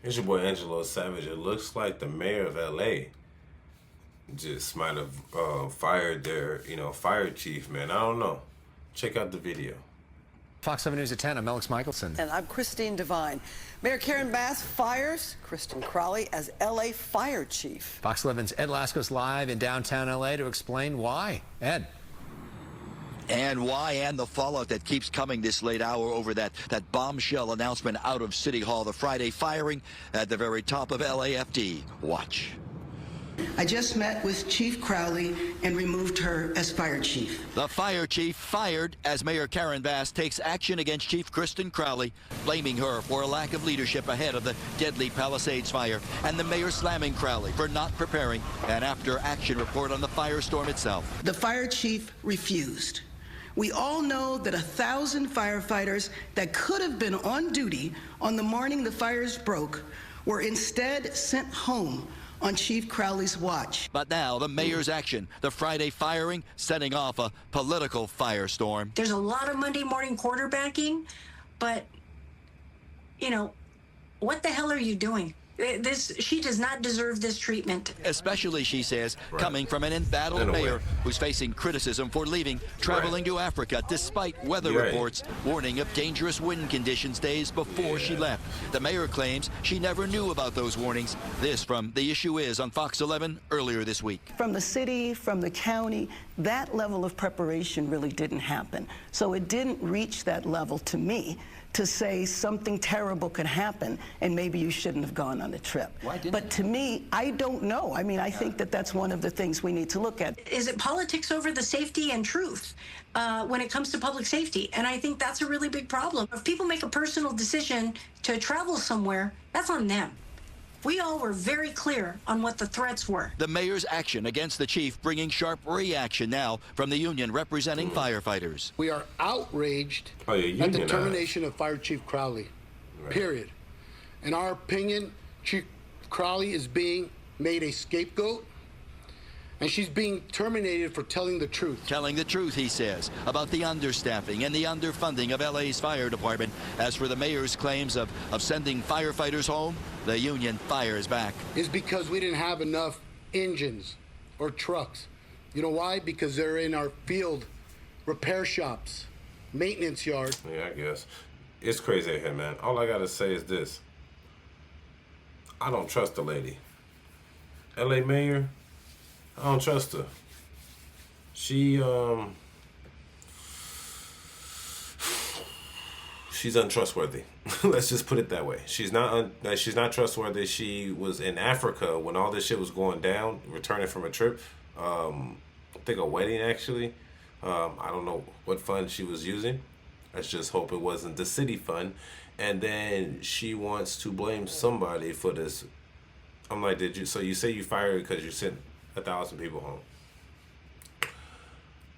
It's your boy Angelo Savage. It looks like the mayor of LA just might have fired their, fire chief, man. I don't know. Check out the video. Fox 7 News at 10, I'm Alex Michelson. And I'm Christine Devine. Mayor Karen Bass fires Kristen Crowley as LA fire chief. Fox 11's Ed Lascos live in downtown LA to explain why. Ed. And why, and the fallout that keeps coming this late hour over that bombshell announcement out of City Hall, the Friday firing at the very top of LAFD. Watch. I just met with Chief Crowley and removed her as fire chief. The fire chief fired as Mayor Karen Bass takes action against Chief Kristen Crowley, blaming her for a lack of leadership ahead of the deadly Palisades fire, and the mayor slamming Crowley for not preparing an after-action report on the firestorm itself. The fire chief refused. We all know that 1,000 firefighters that could have been on duty on the morning the fires broke were instead sent home on Chief Crowley's watch. But now the mayor's action, the Friday firing, setting off a political firestorm. There's a lot of Monday morning quarterbacking, but, what the hell are you doing? She does not deserve this treatment. Especially, she says, coming from an embattled mayor who's facing criticism for leaving, traveling to Africa despite weather reports warning of dangerous wind conditions days before she left. The mayor claims she never knew about those warnings. This from The Issue Is on Fox 11 earlier this week. From the city, from the county, that level of preparation really didn't happen. So it didn't reach that level to me to say something terrible could happen and maybe you shouldn't have gone on the trip. But to me, I don't know. I mean, I think that that's one of the things we need to look at. Is it politics over the safety and truth when it comes to public safety? And I think that's a really big problem. If people make a personal decision to travel somewhere, that's on them. We all were very clear on what the threats were. The mayor's action against the chief bringing sharp reaction now from the union representing firefighters. We are outraged at the termination of Fire Chief Crowley, period. In our opinion, Chief Crowley is being made a scapegoat, and she's being terminated for telling the truth. Telling the truth, he says, about the understaffing and the underfunding of LA's fire department. As for the mayor's claims of sending firefighters home, the union fires back. Is because we didn't have enough engines or trucks. You know why? Because they're in our field repair shops, maintenance yards. Yeah, I guess. It's crazy here, man. All I gotta say is this. I don't trust the lady. LA mayor, I don't trust her. She's untrustworthy. Let's just put it that way. She's not trustworthy. She was in Africa when all this shit was going down, returning from a trip. I think a wedding, actually. I don't know what fund she was using. Let's just hope it wasn't the city fund. And then she wants to blame somebody for this. I'm like, so you say you fired her because you sent 1,000 people home?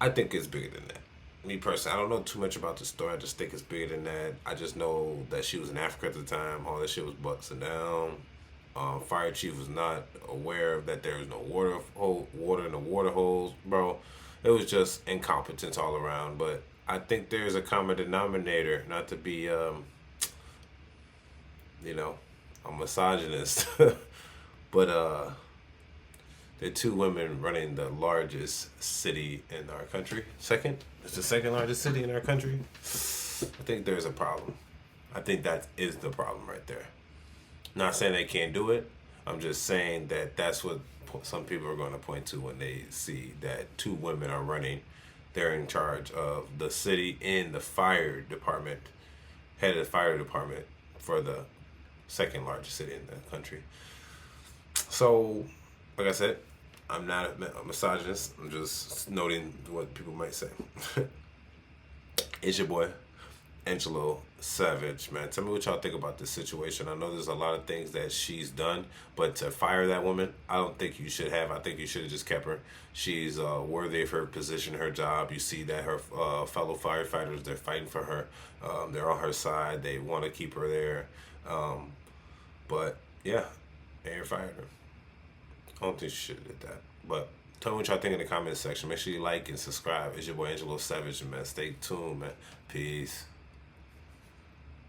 I think it's bigger than that. Me personally, I don't know too much about the story. I just think it's bigger than that. I just know that she was in Africa at the time. All that shit was busting down. Fire chief was not aware that there was no water in the water holes, bro. It was just incompetence all around. But I think there's a common denominator, not to be, a misogynist, but there are two women running the largest city in our country. It's the second largest city in our country. I think there's a problem. I think that is the problem right there. Not saying they can't do it. I'm just saying that that's what some people are going to point to when they see that two women are running. They're in charge of the city and the fire department, head of the fire department for the second largest city in the country. So, like I said, I'm not a misogynist. I'm just noting what people might say. It's your boy, Angelo Savage, man. Tell me what y'all think about this situation. I know there's a lot of things that she's done, but to fire that woman, I don't think you should have. I think you should have just kept her. She's worthy of her position, her job. You see that her fellow firefighters, they're fighting for her. They're on her side. They want to keep her there. But, yeah, they fired her. I don't think she should have did that. But tell me what y'all think in the comments section. Make sure you like and subscribe. It's your boy Angelo Savage, man. Stay tuned, man. Peace.